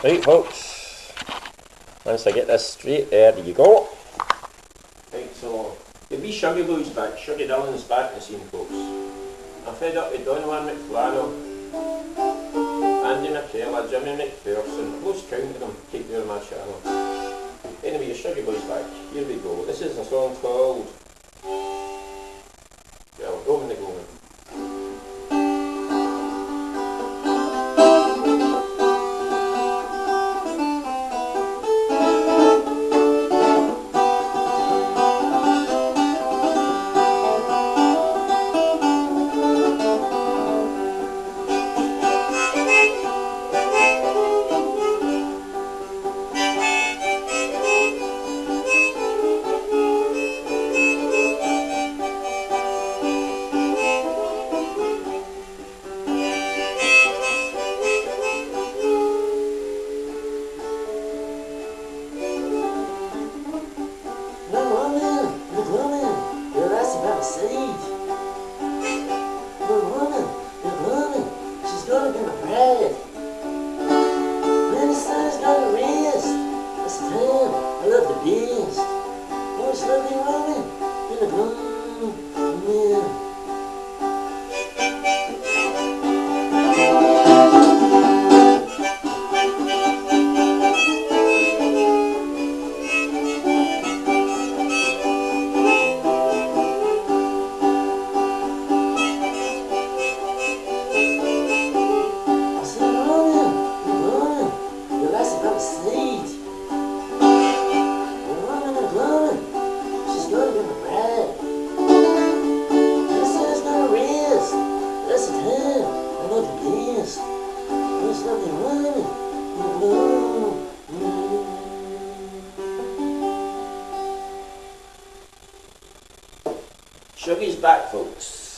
Right folks, once I get this straight, there you go. Right, so the wee Shuggy Boy's back, Shuggy Dillon's back in the scene folks. I'm fed up with Donovan McFlannel, Andy McKellar, Jimmy McPherson, I've lost count of them, keep doing my channel. Anyway, the Shuggy Boy's back, here we go. This is a song called, well, Roman the Goman. Shuggy's back folks.